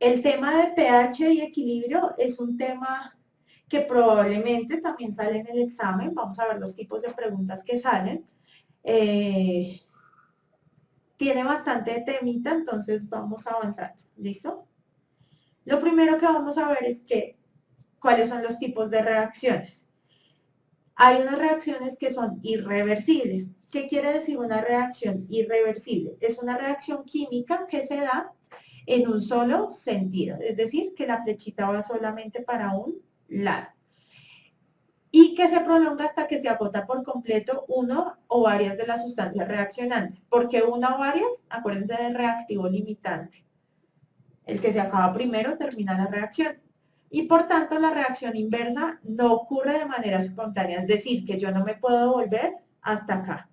El tema de pH y equilibrio es un tema que probablemente también sale en el examen. Vamos a ver los tipos de preguntas que salen. Tiene bastante temita, entonces vamos a avanzar. ¿Listo? Lo primero que vamos a ver es cuáles son los tipos de reacciones. Hay unas reacciones que son irreversibles. ¿Qué quiere decir una reacción irreversible? Es una reacción química que se da en un solo sentido, es decir, que la flechita va solamente para un lado y que se prolonga hasta que se agota por completo uno o varias de las sustancias reaccionantes. ¿Por qué una o varias? Acuérdense del reactivo limitante. El que se acaba primero termina la reacción. Y por tanto la reacción inversa no ocurre de manera espontánea, es decir, que yo no me puedo volver hasta acá,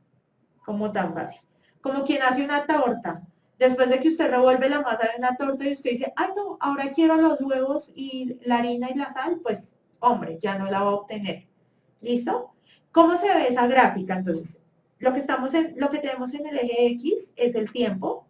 como tan fácil. Como quien hace una torta. Después de que usted revuelve la masa de una torta y usted dice, ay no, ahora quiero los huevos y la harina y la sal, pues hombre, ya no la va a obtener. ¿Listo? ¿Cómo se ve esa gráfica? Entonces, lo que tenemos en el eje X es el tiempo,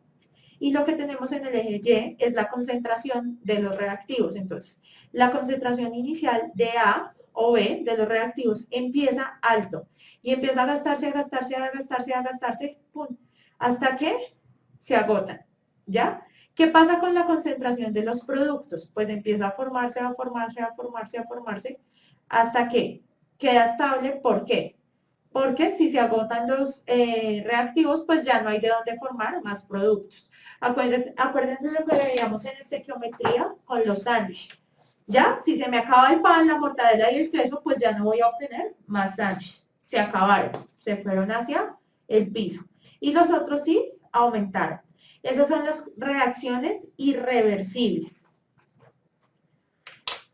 y lo que tenemos en el eje Y es la concentración de los reactivos. Entonces, la concentración inicial de A o B de los reactivos empieza alto y empieza a gastarse, a gastarse, a gastarse, a gastarse, ¡pum!, hasta que se agotan, ¿ya? ¿Qué pasa con la concentración de los productos? Pues empieza a formarse, a formarse, a formarse, a formarse, hasta que queda estable. ¿Por qué? Porque si se agotan los reactivos, pues ya no hay de dónde formar más productos. Acuérdense de lo que veíamos en estequiometría con los sándwiches. ¿Ya? Si se me acaba el pan, la mortadela y el queso, pues ya no voy a obtener más sándwiches. Se acabaron, se fueron hacia el piso. Y los otros sí aumentaron. Esas son las reacciones irreversibles.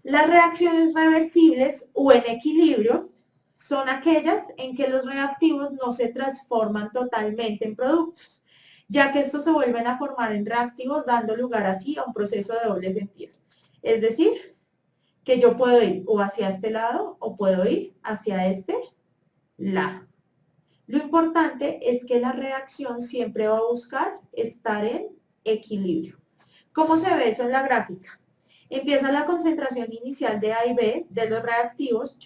Las reacciones reversibles o en equilibrio son aquellas en que los reactivos no se transforman totalmente en productos, ya que estos se vuelven a formar en reactivos, dando lugar así a un proceso de doble sentido. Es decir, que yo puedo ir o hacia este lado o puedo ir hacia este lado. Lo importante es que la reacción siempre va a buscar estar en equilibrio. ¿Cómo se ve eso en la gráfica? Empieza la concentración inicial de A y B de los reactivos,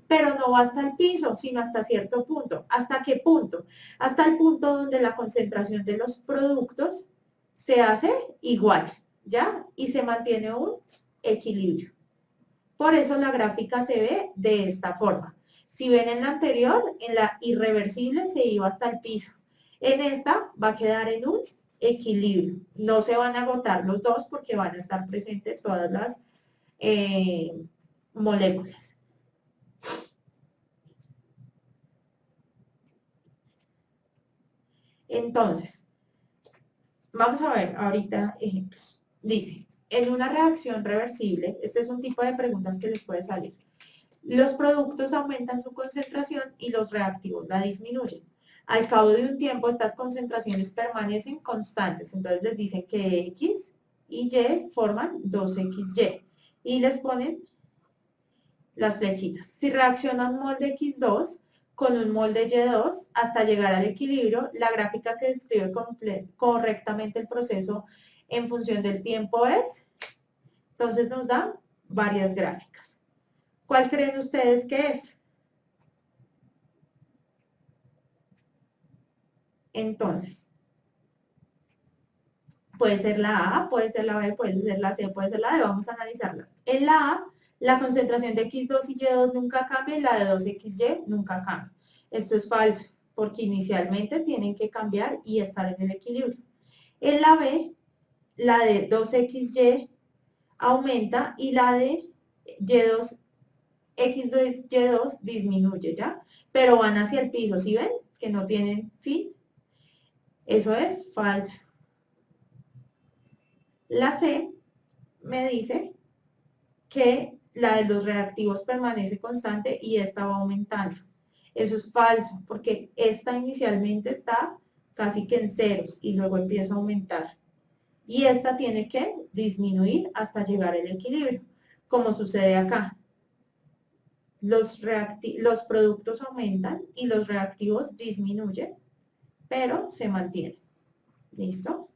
pero no va hasta el piso, sino hasta cierto punto. ¿Hasta qué punto? Hasta el punto donde la concentración de los productos se hace igual, ¿ya? Y se mantiene un equilibrio. Por eso la gráfica se ve de esta forma. Si ven en la anterior, en la irreversible se iba hasta el piso. En esta va a quedar en un equilibrio. No se van a agotar los dos porque van a estar presentes todas las moléculas. Entonces, vamos a ver ahorita ejemplos. Dice, en una reacción reversible, este es un tipo de preguntas que les puede salir. Los productos aumentan su concentración y los reactivos la disminuyen. Al cabo de un tiempo, estas concentraciones permanecen constantes. Entonces les dicen que X y Y forman 2XY. Y les ponen las flechitas. Si reacciona un molde X2 con un molde Y2 hasta llegar al equilibrio, la gráfica que describe correctamente el proceso en función del tiempo es, entonces nos dan varias gráficas. ¿Cuál creen ustedes que es? Entonces, puede ser la A, puede ser la B, puede ser la C, puede ser la D, vamos a analizarlas. En la A, la concentración de X2 y Y2 nunca cambia y la de 2XY nunca cambia. Esto es falso, porque inicialmente tienen que cambiar y estar en el equilibrio. En la B, la de 2XY aumenta y la de Y2, X2, Y2 disminuye, ¿ya? Pero van hacia el piso, ¿sí ven? Que no tienen fin. Eso es falso. La C me dice que la de los reactivos permanece constante y esta va aumentando. Eso es falso, porque esta inicialmente está casi que en ceros y luego empieza a aumentar. Y esta tiene que disminuir hasta llegar al equilibrio, como sucede acá. Los productos aumentan y los reactivos disminuyen, pero se mantienen. ¿Listo?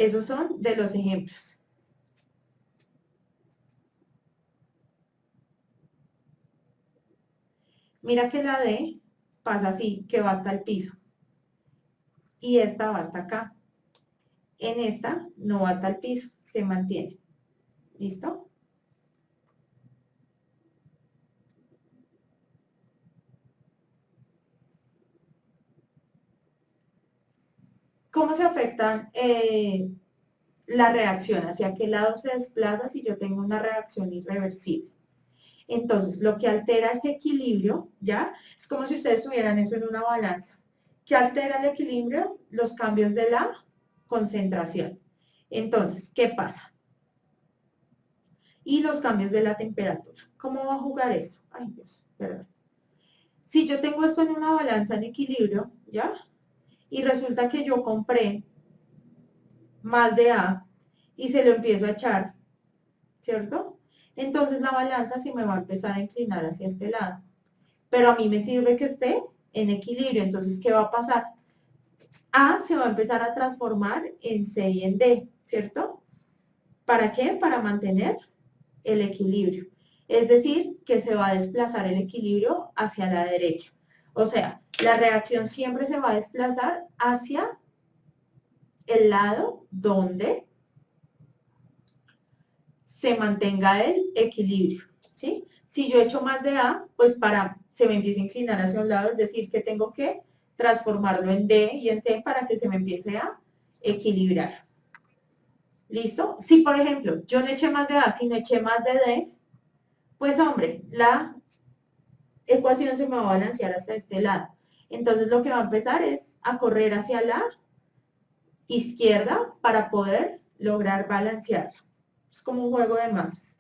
Esos son de los ejemplos. Mira que la D pasa así, que va hasta el piso. Y esta va hasta acá. En esta no va hasta el piso, se mantiene. ¿Listo? ¿Cómo se afecta la reacción? ¿Hacia qué lado se desplaza si yo tengo una reacción irreversible? Entonces, lo que altera ese equilibrio, ¿ya? Es como si ustedes tuvieran eso en una balanza. ¿Qué altera el equilibrio? Los cambios de la concentración. Entonces, ¿qué pasa? Y los cambios de la temperatura. ¿Cómo va a jugar eso? Ay, Dios, perdón. Si yo tengo esto en una balanza en equilibrio, ¿ya? Y resulta que yo compré más de A y se lo empiezo a echar, ¿cierto? Entonces la balanza sí me va a empezar a inclinar hacia este lado. Pero a mí me sirve que esté en equilibrio. Entonces, ¿qué va a pasar? A se va a empezar a transformar en C y en D, ¿cierto? ¿Para qué? Para mantener el equilibrio. Es decir, que se va a desplazar el equilibrio hacia la derecha. O sea, la reacción siempre se va a desplazar hacia el lado donde se mantenga el equilibrio, ¿sí? Si yo echo más de A, pues se me empiece a inclinar hacia un lado, es decir, que tengo que transformarlo en D y en C para que se me empiece a equilibrar. ¿Listo? Si, por ejemplo, yo no eché más de A, sino eché más de D, pues, hombre, la ecuación se me va a balancear hasta este lado. Entonces, lo que va a empezar es a correr hacia la izquierda para poder lograr balancearla. Es como un juego de masas.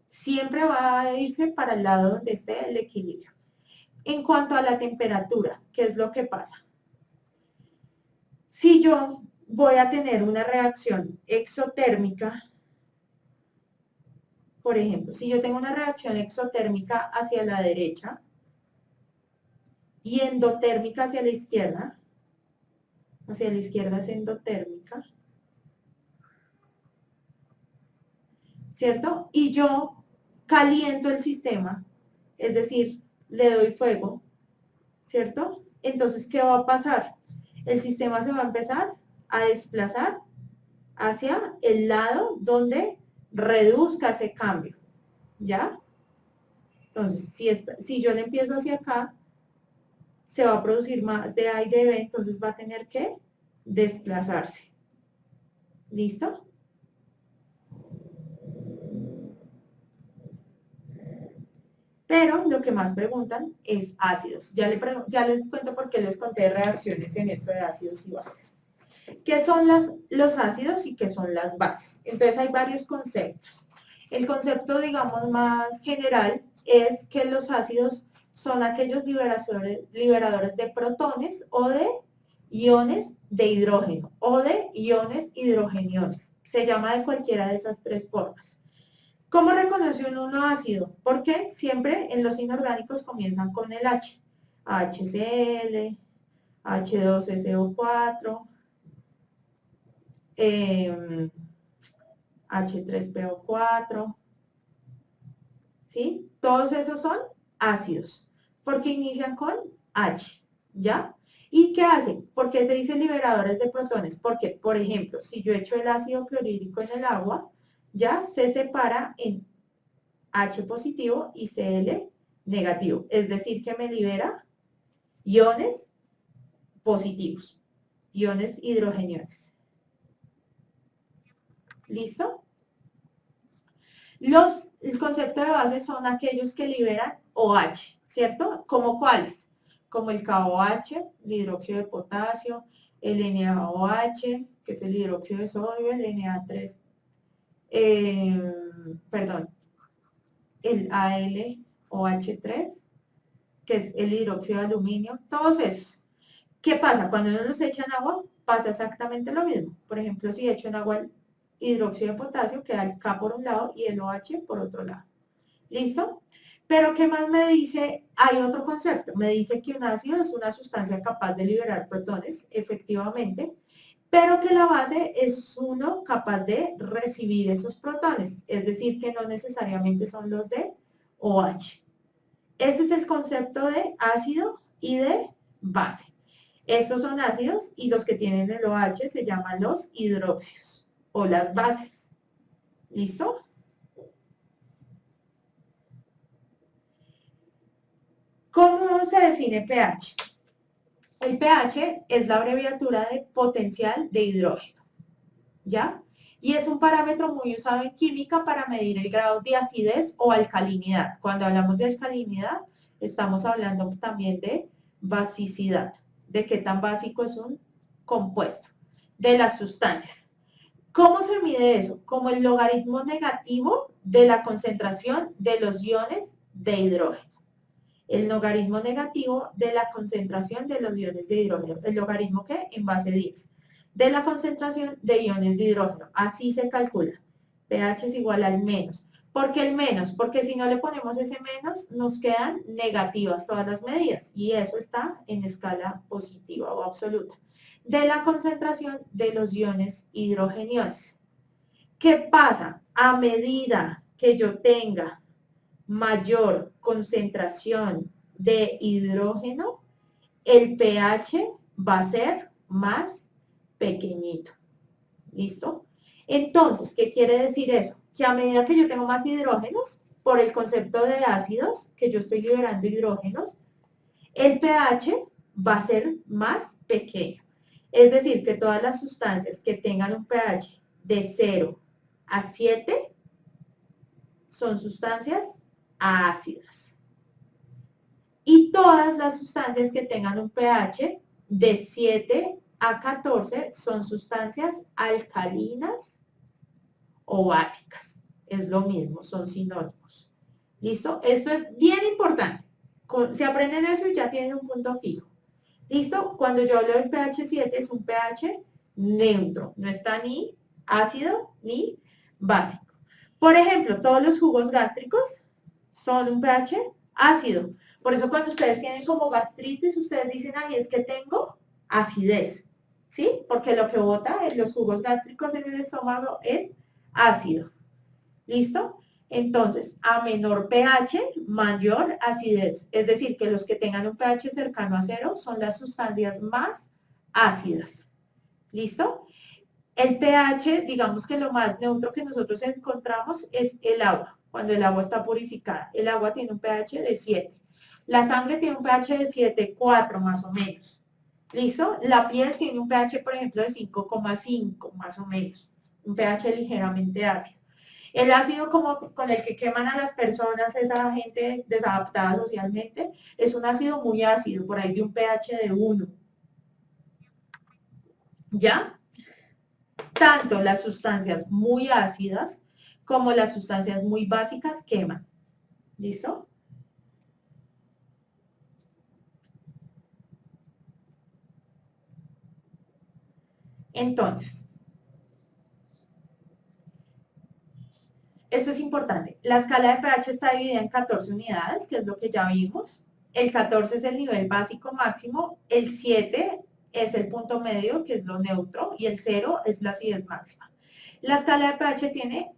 Siempre va a irse para el lado donde esté el equilibrio. En cuanto a la temperatura, ¿qué es lo que pasa? Si yo voy a tener una reacción exotérmica, por ejemplo, si yo tengo una reacción exotérmica hacia la derecha y endotérmica hacia la izquierda es endotérmica, ¿cierto? Y yo caliento el sistema, es decir, le doy fuego, ¿cierto? Entonces, ¿qué va a pasar? El sistema se va a empezar a desplazar hacia el lado donde reduzca ese cambio, ¿ya? Entonces, si yo le empiezo hacia acá, se va a producir más de A y de B, entonces va a tener que desplazarse. ¿Listo? Pero lo que más preguntan es ácidos. Ya les cuento por qué les conté reacciones en esto de ácidos y bases. ¿Qué son los ácidos y qué son las bases? Entonces hay varios conceptos. El concepto, digamos, más general es que los ácidos son aquellos liberadores de protones o de iones de hidrógeno o de iones hidrogeniones. Se llama de cualquiera de esas tres formas. ¿Cómo reconoce uno un ácido? Porque siempre en los inorgánicos comienzan con el H. HCl, H2SO4, H3PO4, ¿sí? Todos esos son ácidos, porque inician con H, ¿ya? ¿Y qué hacen? ¿Por qué se dicen liberadores de protones? Porque, por ejemplo, si yo echo el ácido clorhídrico en el agua, ya se separa en H positivo y Cl negativo, es decir, que me libera iones positivos, iones hidrogeniones. ¿Listo? El concepto de base son aquellos que liberan OH, ¿cierto? ¿Como cuáles? Como el KOH, el hidróxido de potasio, el NaOH, que es el hidróxido de sodio, el Na3, perdón, el AlOH3, que es el hidróxido de aluminio, todos esos. ¿Qué pasa? Cuando uno los echa en agua, pasa exactamente lo mismo. Por ejemplo, si echo en agua el hidróxido de potasio, queda el K por un lado y el OH por otro lado. ¿Listo? Pero ¿qué más me dice? Hay otro concepto. Me dice que un ácido es una sustancia capaz de liberar protones, efectivamente, pero que la base es uno capaz de recibir esos protones, es decir, que no necesariamente son los de OH. Ese es el concepto de ácido y de base. Estos son ácidos y los que tienen el OH se llaman los hidroxios o las bases. ¿Listo? ¿Cómo se define pH? El pH es la abreviatura de potencial de hidrógeno, ¿ya? Y es un parámetro muy usado en química para medir el grado de acidez o alcalinidad. Cuando hablamos de alcalinidad, estamos hablando también de basicidad, de qué tan básico es un compuesto, de las sustancias. ¿Cómo se mide eso? Como el logaritmo negativo de la concentración de los iones de hidrógeno. El logaritmo negativo de la concentración de los iones de hidrógeno. ¿El logaritmo qué? En base 10. De la concentración de iones de hidrógeno. Así se calcula. pH es igual al menos. ¿Por qué el menos? Porque si no le ponemos ese menos, nos quedan negativas todas las medidas. Y eso está en escala positiva o absoluta. De la concentración de los iones hidrogeniones. ¿Qué pasa? A medida que yo tenga mayor concentración de hidrógeno, el pH va a ser más pequeñito. ¿Listo? Entonces, ¿qué quiere decir eso? Que a medida que yo tengo más hidrógenos, por el concepto de ácidos, que yo estoy liberando hidrógenos, el pH va a ser más pequeño. Es decir, que todas las sustancias que tengan un pH de 0 a 7 son sustancias ácidas. Y todas las sustancias que tengan un pH de 7 a 14 son sustancias alcalinas o básicas. Es lo mismo, son sinónimos. ¿Listo? Esto es bien importante. Si aprenden eso ya tienen un punto fijo. ¿Listo? Cuando yo hablo del pH 7 es un pH neutro. No está ni ácido ni básico. Por ejemplo, todos los jugos gástricos son un pH ácido. Por eso cuando ustedes tienen como gastritis, ustedes dicen, ay, es que tengo acidez. ¿Sí? Porque lo que bota en los jugos gástricos en el estómago es ácido. ¿Listo? Entonces, a menor pH, mayor acidez. Es decir, que los que tengan un pH cercano a 0 son las sustancias más ácidas. ¿Listo? El pH, digamos que lo más neutro que nosotros encontramos es el agua, cuando el agua está purificada. El agua tiene un pH de 7. La sangre tiene un pH de 7,4 más o menos. ¿Listo? La piel tiene un pH, por ejemplo, de 5,5 más o menos. Un pH ligeramente ácido. El ácido como con el que queman a las personas, esa gente desadaptada socialmente, es un ácido muy ácido, por ahí de un pH de 1. ¿Ya? Tanto las sustancias muy ácidas como las sustancias muy básicas queman. ¿Listo? Entonces, esto es importante. La escala de pH está dividida en 14 unidades, que es lo que ya vimos. El 14 es el nivel básico máximo, el 7 es el punto medio, que es lo neutro, y el 0 es la acidez máxima. La escala de pH tiene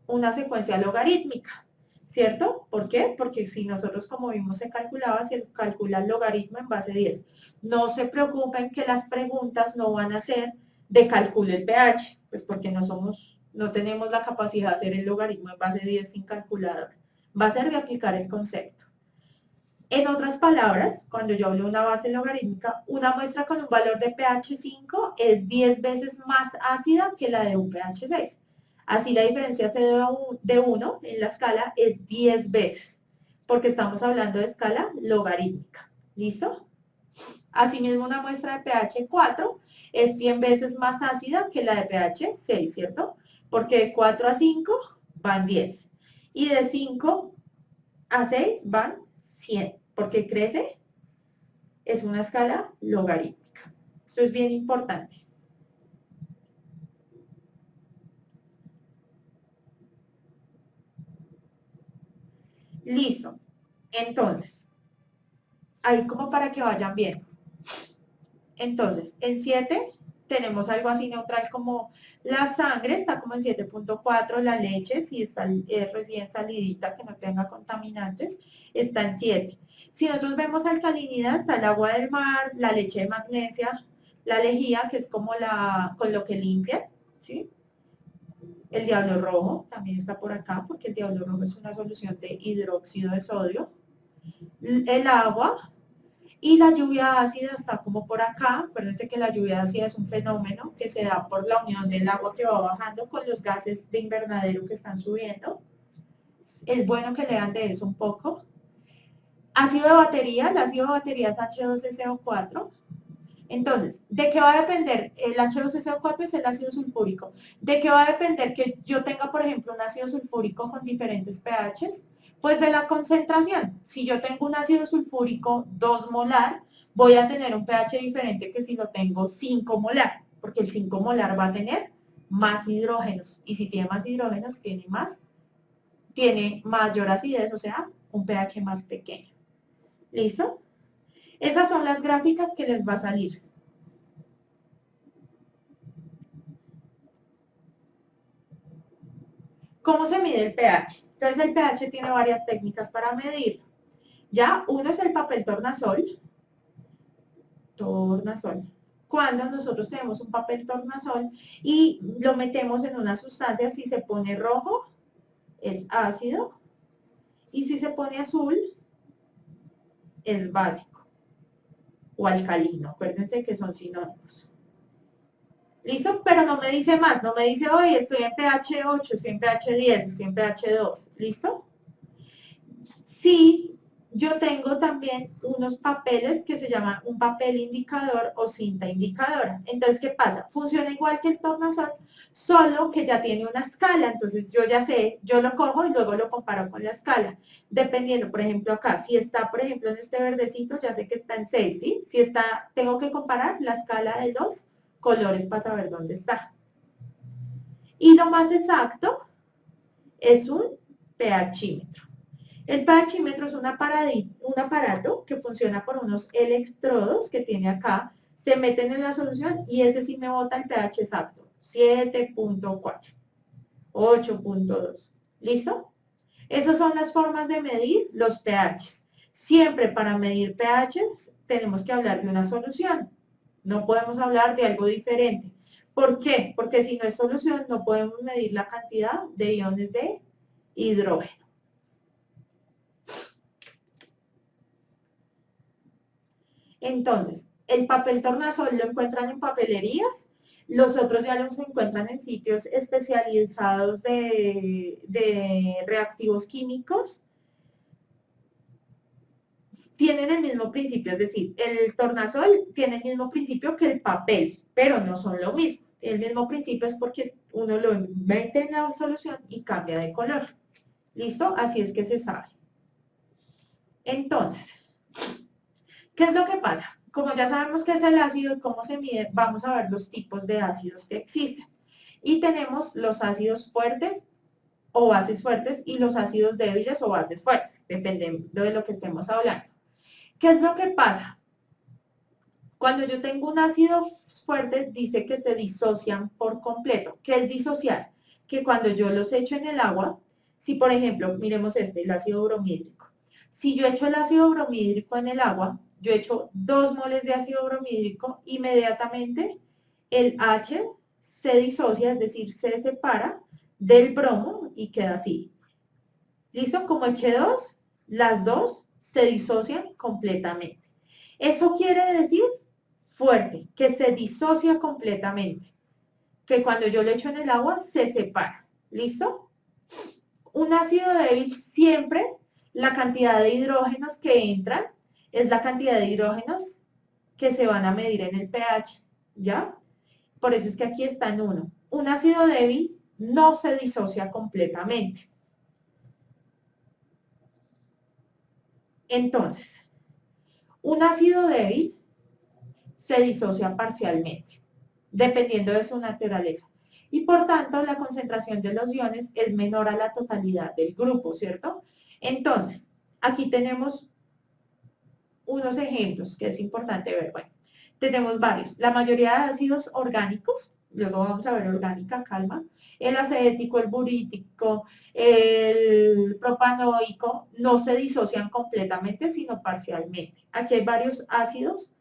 una secuencia logarítmica, ¿cierto? ¿Por qué? Porque si nosotros, como vimos, se calculaba, se calcula el logaritmo en base 10. No se preocupen que las preguntas no van a ser de calcule el pH, pues porque no tenemos la capacidad de hacer el logaritmo en base 10 sin calculador. Va a ser de aplicar el concepto. En otras palabras, cuando yo hablo de una base logarítmica, una muestra con un valor de pH 5 es 10 veces más ácida que la de un pH 6. Así la diferencia de 1 en la escala es 10 veces, porque estamos hablando de escala logarítmica. ¿Listo? Asimismo, una muestra de pH 4 es 100 veces más ácida que la de pH 6, ¿cierto? Porque de 4 a 5 van 10 y de 5 a 6 van 100, porque crece, es una escala logarítmica. Esto es bien importante. Listo. Entonces, ahí como para que vayan viendo. Entonces, en 7 tenemos algo así neutral como la sangre, está como en 7.4, la leche, si está recién salidita, que no tenga contaminantes, está en 7. Si nosotros vemos alcalinidad, está el agua del mar, la leche de magnesia, la lejía, que es como con lo que limpia, ¿sí? El diablo rojo también está por acá, porque el diablo rojo es una solución de hidróxido de sodio. El agua, y la lluvia ácida está como por acá. Acuérdense que la lluvia ácida es un fenómeno que se da por la unión del agua que va bajando con los gases de invernadero que están subiendo. Es bueno que lean de eso un poco. Ácido de batería, el ácido de batería es H2SO4. Entonces, ¿de qué va a depender? El H2SO4 es el ácido sulfúrico. ¿De qué va a depender que yo tenga, por ejemplo, un ácido sulfúrico con diferentes pHs? Pues de la concentración. Si yo tengo un ácido sulfúrico 2 molar, voy a tener un pH diferente que si lo tengo 5 molar, porque el 5 molar va a tener más hidrógenos. Y si tiene más hidrógenos, tiene mayor acidez, o sea, un pH más pequeño. ¿Listo? Esas son las gráficas que les va a salir. ¿Cómo se mide el pH? Entonces el pH tiene varias técnicas para medirlo. Ya, uno es el papel tornasol. Cuando nosotros tenemos un papel tornasol y lo metemos en una sustancia, si se pone rojo, es ácido, y si se pone azul, es básico o alcalino. Acuérdense que son sinónimos. ¿Listo? Pero no me dice más, no me dice, hoy estoy en pH 8, estoy en pH 10, estoy en pH 2. ¿Listo? Sí, yo tengo también unos papeles que se llaman un papel indicador o cinta indicadora. Entonces, ¿qué pasa? Funciona igual que el tornasol, solo que ya tiene una escala. Entonces, yo ya sé, yo lo cojo y luego lo comparo con la escala. Dependiendo, por ejemplo, acá, si está, por ejemplo, en este verdecito, ya sé que está en 6, ¿sí? Si está, tengo que comparar la escala de los colores para saber dónde está. Y lo más exacto es un pHímetro. El pHímetro es un aparato que funciona por unos electrodos que tiene acá, se meten en la solución y ese sí me bota el pH exacto, 7.4, 8.2. ¿Listo? Esas son las formas de medir los pHs. Siempre para medir pHs tenemos que hablar de una solución. No podemos hablar de algo diferente. ¿Por qué? Porque si no es solución, no podemos medir la cantidad de iones de hidrógeno. Entonces, el papel tornasol lo encuentran en papelerías, los otros ya los encuentran en sitios especializados de reactivos químicos. Tienen el mismo principio, es decir, el tornasol tiene el mismo principio que el papel, pero no son lo mismo. El mismo principio es porque uno lo mete en la solución y cambia de color. ¿Listo? Así es que se sabe. Entonces, ¿qué es lo que pasa? Como ya sabemos qué es el ácido y cómo se mide, vamos a ver los tipos de ácidos que existen. Y tenemos los ácidos fuertes o bases fuertes y los ácidos débiles o bases fuertes, dependiendo de lo que estemos hablando. ¿Qué es lo que pasa? Cuando yo tengo un ácido fuerte, dice que se disocian por completo. ¿Qué es disociar? Que cuando yo los echo en el agua, si por ejemplo, miremos el ácido bromídrico. Si yo echo el ácido bromídrico en el agua, yo echo 2 moles de ácido bromídrico, inmediatamente el H se disocia, es decir, se separa del bromo y queda así. ¿Listo? Como eché 2, las dos se disocian completamente. Eso quiere decir fuerte, que se disocia completamente, que cuando yo lo echo en el agua se separa. ¿Listo? Un ácido débil siempre la cantidad de hidrógenos que entran es la cantidad de hidrógenos que se van a medir en el pH, ¿ya? Por eso es que aquí está en 1. Un ácido débil no se disocia completamente. Entonces, un ácido débil se disocia parcialmente, dependiendo de su naturaleza. Y por tanto, la concentración de los iones es menor a la totalidad del grupo, ¿cierto? Entonces, Aquí tenemos unos ejemplos que es importante ver. Bueno, tenemos varios. La mayoría de ácidos orgánicos, luego vamos a ver orgánica, calma, el acético, el burítico, el propanoico, no se disocian completamente, sino parcialmente. Aquí hay varios ácidos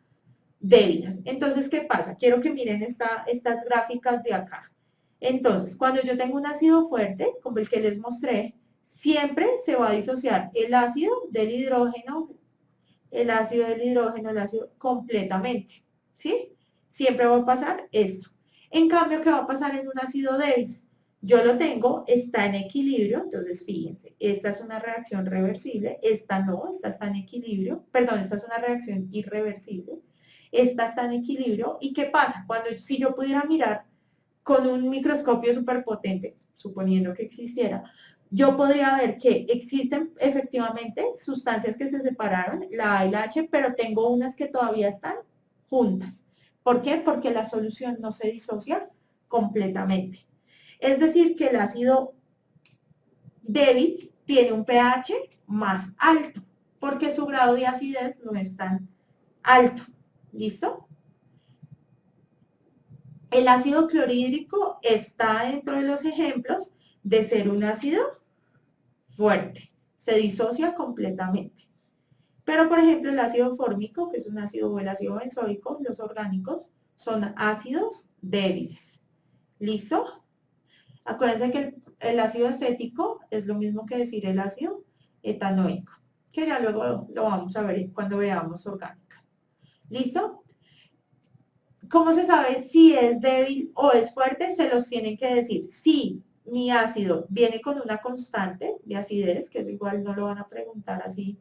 débiles. Entonces, ¿qué pasa? Quiero que miren estas gráficas de acá. Entonces, cuando yo tengo un ácido fuerte, como el que les mostré, siempre se va a disociar el ácido del hidrógeno, el ácido del hidrógeno, el ácido completamente, ¿sí? Siempre va a pasar esto. En cambio, ¿qué va a pasar en un ácido débil? Yo lo tengo, está en equilibrio, entonces fíjense, esta es una reacción reversible, esta no, esta está en equilibrio, perdón, esta es una reacción irreversible, esta está en equilibrio, ¿y qué pasa? Si yo pudiera mirar con un microscopio superpotente, suponiendo que existiera, yo podría ver que existen efectivamente sustancias que se separaron, la A y la H, pero tengo unas que todavía están juntas. ¿Por qué? Porque la solución no se disocia completamente. Es decir, que el ácido débil tiene un pH más alto, porque su grado de acidez no es tan alto. ¿Listo? El ácido clorhídrico está dentro de los ejemplos de ser un ácido fuerte, se disocia completamente. Pero, por ejemplo, el ácido fórmico, que es un ácido, o el ácido benzoico, los orgánicos, son ácidos débiles. ¿Listo? Acuérdense que el ácido acético es lo mismo que decir el ácido etanoico, que ya luego lo vamos a ver cuando veamos orgánica. ¿Listo? ¿Cómo se sabe si es débil o es fuerte? Se los tienen que decir. Si mi ácido viene con una constante de acidez, que eso igual no lo van a preguntar así,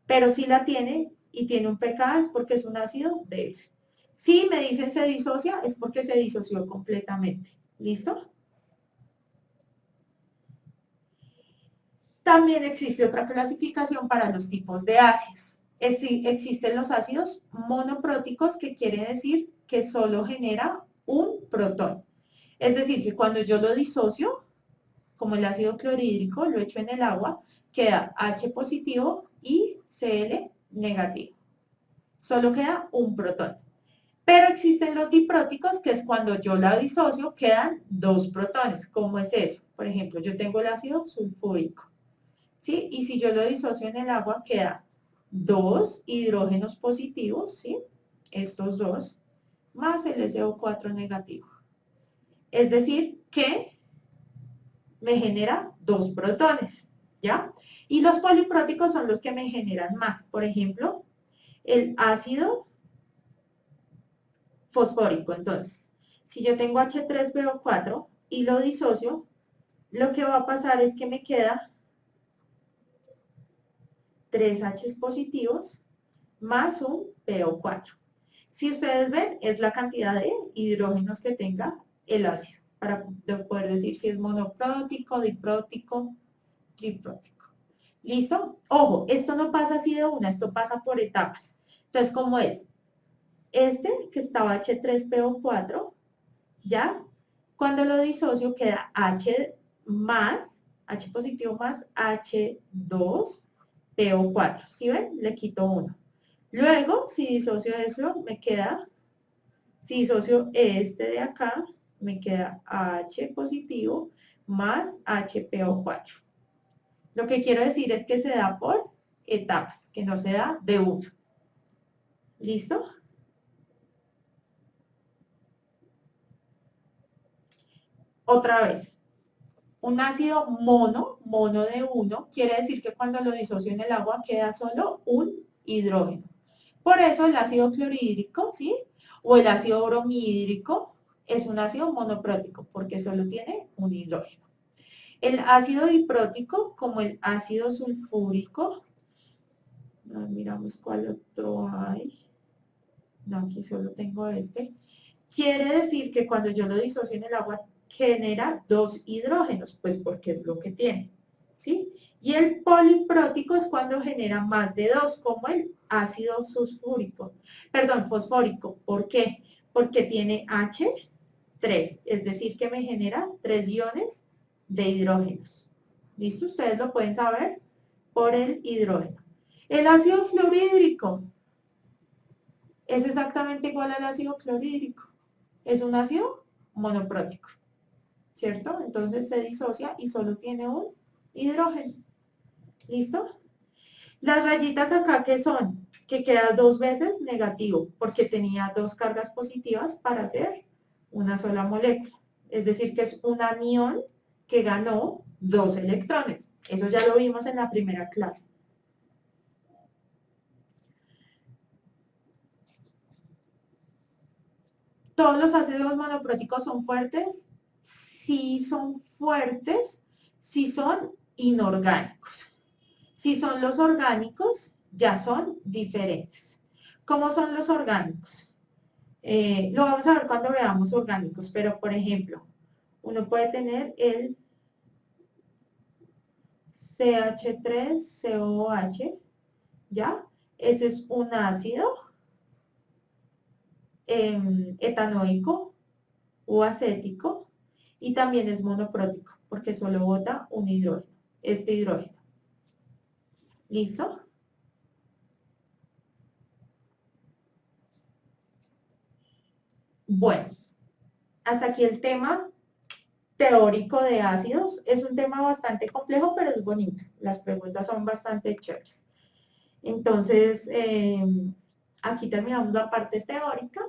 pero si la tiene y tiene un pK es porque es un ácido débil. Si me dicen se disocia, es porque se disoció completamente. ¿Listo? También existe otra clasificación para los tipos de ácidos. Existen los ácidos monopróticos, que quiere decir que solo genera un protón. Es decir, que cuando yo lo disocio, como el ácido clorhídrico, lo echo en el agua, queda H positivo y Cl negativo. Solo queda un protón. Pero existen los dipróticos, que es cuando yo la disocio, quedan dos protones. ¿Cómo es eso? Por ejemplo, yo tengo el ácido sulfúrico, ¿sí? Y si yo lo disocio en el agua, queda dos hidrógenos positivos, ¿sí? Estos dos, más el SO4 negativo. Es decir, que me genera dos protones, ¿ya? Y los polipróticos son los que me generan más. Por ejemplo, el ácido fosfórico. Entonces, si yo tengo H3PO4 y lo disocio, lo que va a pasar es que me queda 3 H positivos más un PO4. Si ustedes ven, es la cantidad de hidrógenos que tenga el ácido, para poder decir si es monoprótico, diprótico, triprótico. ¿Listo? Ojo, esto no pasa así de una, esto pasa por etapas. Entonces, ¿cómo es? Este, que estaba H3PO4, ¿ya? Cuando lo disocio queda H más, H positivo más H2PO4. ¿Sí ven? Le quito uno. Luego, si disocio eso, me queda, si disocio este de acá, me queda H positivo más HPO4. Lo que quiero decir es que se da por etapas, que no se da de una. ¿Listo? Otra vez. Un ácido mono de uno, quiere decir que cuando lo disocio en el agua queda solo un hidrógeno. Por eso el ácido clorhídrico, ¿sí? O el ácido bromhídrico es un ácido monoprótico, porque solo tiene un hidrógeno. El ácido diprótico, como el ácido sulfúrico, miramos cuál otro hay. No, aquí solo tengo este. Quiere decir que cuando yo lo disocio en el agua genera dos hidrógenos, pues porque es lo que tiene, ¿sí? Y el poliprótico es cuando genera más de dos, como el ácido fosfórico. ¿Por qué? Porque tiene H3, es decir, que me genera 3 iones de hidrógenos. ¿Listo? Ustedes lo pueden saber por el hidrógeno. El ácido fluorhídrico es exactamente igual al ácido clorhídrico. Es un ácido monoprótico, ¿cierto? Entonces se disocia y solo tiene un hidrógeno. ¿Listo? Las rayitas acá, ¿qué son? Que queda 2 veces negativo, porque tenía 2 cargas positivas para hacer una sola molécula. Es decir, que es un anión que ganó 2 electrones. Eso ya lo vimos en la primera clase. ¿Todos los ácidos monopróticos son fuertes? Sí son fuertes, si son inorgánicos. Si son los orgánicos, ya son diferentes. ¿Cómo son los orgánicos? Lo vamos a ver cuando veamos orgánicos, pero por ejemplo, uno puede tener el CH3COH, ¿ya? Ese es un ácido etanoico o acético y también es monoprótico porque solo bota un hidrógeno, este hidrógeno. ¿Listo? Bueno, hasta aquí el tema teórico de ácidos. Es un tema bastante complejo, pero es bonito. Las preguntas son bastante chéveres. Entonces, aquí terminamos la parte teórica.